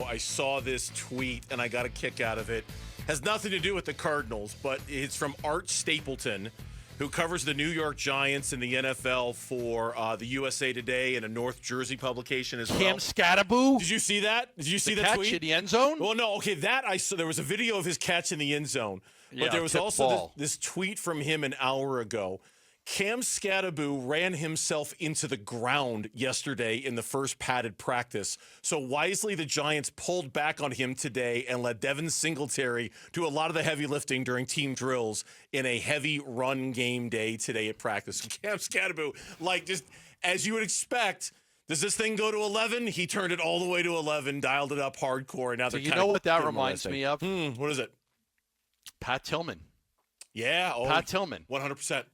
I saw this tweet and I got a kick out of it. Has nothing to do with the Cardinals, but it's from Art Stapleton, who covers the New York Giants and the NFL for the USA Today and a North Jersey publication as well. Cam Scattaboo? Did you see that? Did you see the catch tweet? in the end zone? Well, no. Okay, that I saw. There was a video of his catch in the end zone, but there was also this tweet from him an hour ago. Cam Scattaboo ran himself into the ground yesterday in the first padded practice. So wisely, the Giants pulled back on him today and let Devin Singletary do a lot of the heavy lifting during team drills in a heavy run game day today at practice. Cam Scattaboo, like just as you would expect, does this thing go to 11? He turned it all the way to 11, dialed it up hardcore, and now they're you know what that reminds me of? What is it? Pat Tillman. Yeah, Pat Tillman. 100%.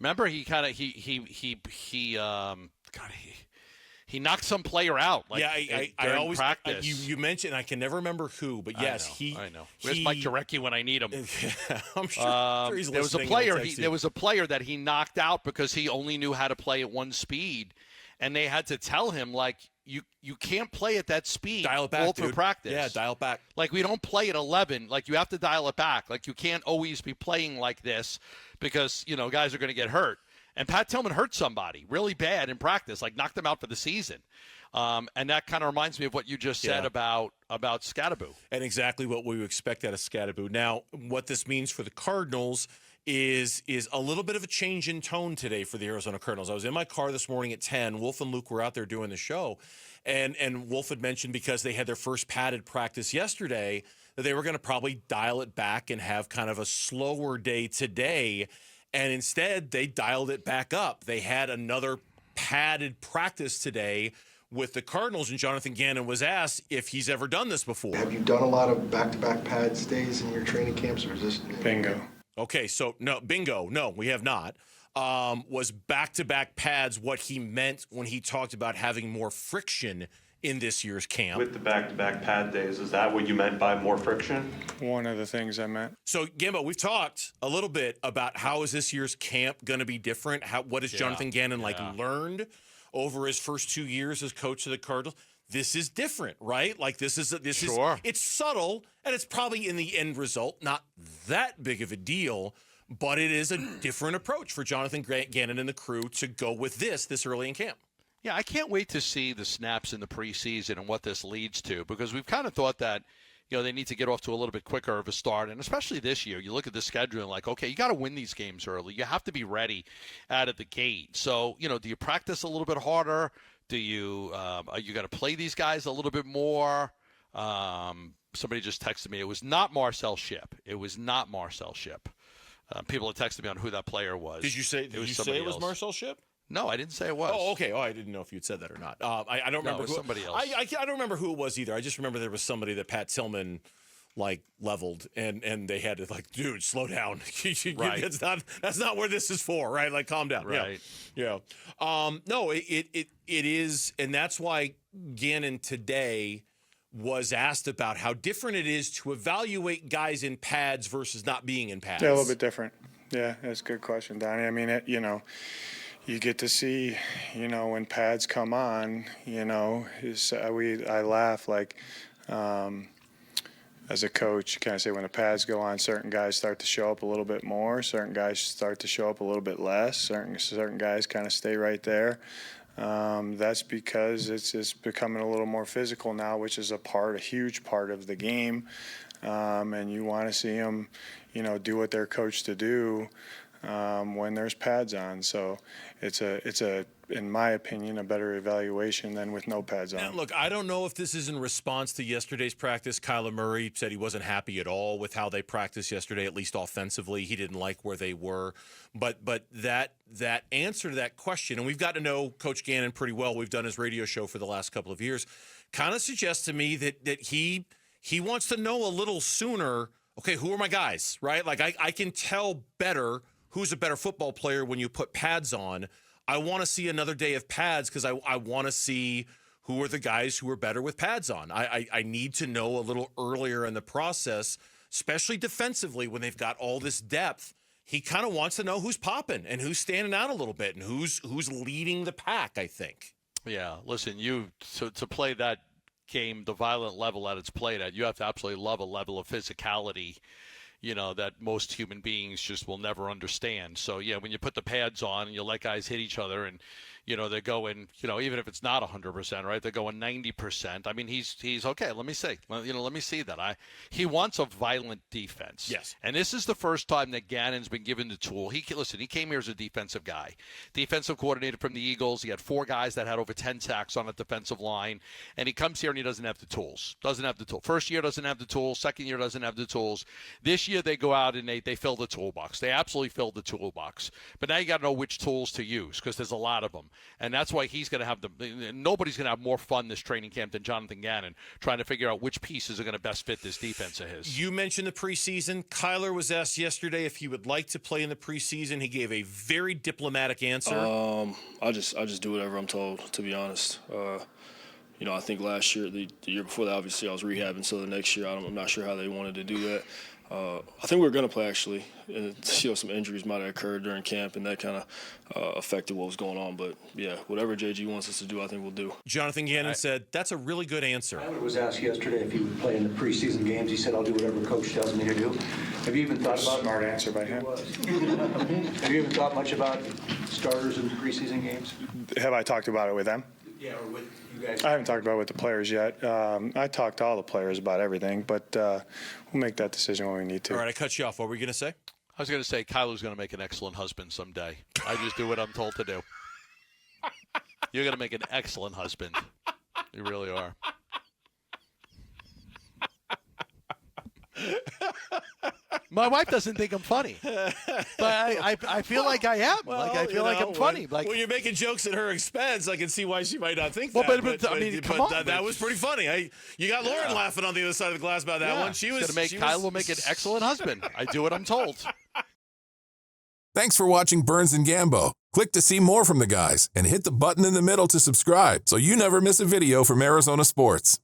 Remember, he knocked some player out. Like, I always practice. You mentioned I can never remember who, but yes, I know. Where's Mike Jarecki when I need him? I'm sure he's listening. There was a player that he knocked out because he only knew how to play at one speed, and they had to tell him like you can't play at that speed. Dial it back, all through practice. Yeah, dial it back. Like we don't play at 11. Like you have to dial it back. Like you can't always be playing like this because guys are going to get hurt. And Pat Tillman hurt somebody really bad in practice, like knocked them out for the season. And that kind of reminds me of what you just said about Scattaboo. And exactly what we would expect out of Scattaboo. Now, what this means for the Cardinals is a little bit of a change in tone today for the Arizona Cardinals. I was in my car this morning at 10. Wolf and Luke were out there doing the show. And Wolf had mentioned because they had their first padded practice yesterday that they were going to probably dial it back and have kind of a slower day today. And instead, they dialed it back up. They had another padded practice today with the Cardinals, and Jonathan Gannon was asked if he's ever done this before. Have you done a lot of back-to-back pads days in your training camps, or is this bingo? Okay, so no, bingo. No, we have not. Was back-to-back pads what he meant when he talked about having more friction in this year's camp? With the back-to-back pad days, is that what you meant by more friction? One of the things I meant. So, Gambo, we've talked a little bit about how is this year's camp going to be different? What has Jonathan Gannon learned over his first 2 years as coach of the Cardinals? This is different, right? Like this is it's subtle, and it's probably in the end result not that big of a deal, but it is a different approach for Jonathan Gannon and the crew to go with this early in camp. Yeah, I can't wait to see the snaps in the preseason and what this leads to, because we've kind of thought that, they need to get off to a little bit quicker of a start. And especially this year, you look at the schedule and like, okay, you got to win these games early. You have to be ready out of the gate. So, do you practice a little bit harder? Do you got to play these guys a little bit more? Somebody just texted me. It was not Marcel Shipp. People have texted me on who that player was. Did you say it was Marcel Shipp? No, I didn't say it was. Oh, okay. Oh, I didn't know if you'd said that or not. I don't remember. It was somebody else. I don't remember who it was either. I just remember there was somebody that Pat Tillman leveled, and they had to dude, slow down. Right. That's not where this is for, right? Like, calm down. Right. Yeah. No, it is, and that's why Gannon today was asked about how different it is to evaluate guys in pads versus not being in pads. Yeah, a little bit different. Yeah, that's a good question, Donnie. I mean, you get to see, when pads come on, I laugh as a coach, you kind of say when the pads go on, certain guys start to show up a little bit more, certain guys start to show up a little bit less, certain guys kind of stay right there. That's because it's becoming a little more physical now, which is a huge part of the game. And you want to see them, do what they're coached to do when there's pads on. So it's in my opinion, a better evaluation than with no pads on. Now, look, I don't know if this is in response to yesterday's practice. Kyler Murray said he wasn't happy at all with how they practiced yesterday, at least offensively. He didn't like where they were. But that answer to that question, and we've got to know Coach Gannon pretty well. We've done his radio show for the last couple of years. Kind of suggests to me that he wants to know a little sooner, okay, who are my guys, right? Like I can tell better who's a better football player when you put pads on. I want to see another day of pads because I want to see who are the guys who are better with pads on. I need to know a little earlier in the process, especially defensively when they've got all this depth. He kind of wants to know who's popping and who's standing out a little bit and who's leading the pack, I think. Yeah, listen, to play that game, the violent level that it's played at, you have to absolutely love a level of physicality, that most human beings just will never understand. So, yeah, when you put the pads on and you let guys hit each other and, they're going, even if it's not 100%, right? They're going 90%. I mean, he's okay. Let me see. Let me see that. He wants a violent defense. Yes. And this is the first time that Gannon's been given the tool. He came here as a defensive guy, defensive coordinator from the Eagles. He had 4 guys that had over 10 sacks on the defensive line, and he comes here and he doesn't have the tools. First year doesn't have the tools. Second year doesn't have the tools. This year they go out and they fill the toolbox. They absolutely fill the toolbox. But now you got to know which tools to use because there's a lot of them. And that's why he's going to have nobody's going to have more fun this training camp than Jonathan Gannon trying to figure out which pieces are going to best fit this defense of his. You mentioned the preseason. Kyler was asked yesterday if he would like to play in the preseason. He gave a very diplomatic answer. I just do whatever I'm told, to be honest. I think last year, the year before that, obviously I was rehabbing, so the next year I'm not sure how they wanted to do that. I think we were going to play, actually. Some injuries might have occurred during camp, and that kind of affected what was going on. But, yeah, whatever JG wants us to do, I think we'll do. Jonathan Gannon said, that's a really good answer. Tyler was asked yesterday if he would play in the preseason games. He said, I'll do whatever coach tells me to do. Have you even thought about Smart answer by him. Have you even thought much about starters in preseason games? Have I talked about it with them? Yeah, or with you guys? I haven't talked about it with the players yet. I talked to all the players about everything, but we'll make that decision when we need to. All right, I cut you off. What were you going to say? I was going to say Kyler's going to make an excellent husband someday. I just do what I'm told to do. You're going to make an excellent husband. You really are. My wife doesn't think I'm funny, but I feel like I am. Well, I feel like I'm funny. When you're making jokes at her expense, I can see why she might not think Well, that. but come on, that was pretty funny. You got Lauren laughing on the other side of the glass about that one. Kyle will make an excellent husband. I do what I'm told. Thanks for watching Burns Gambo. Click to see more from the guys and hit the button in the middle to subscribe so you never miss a video from Arizona sports.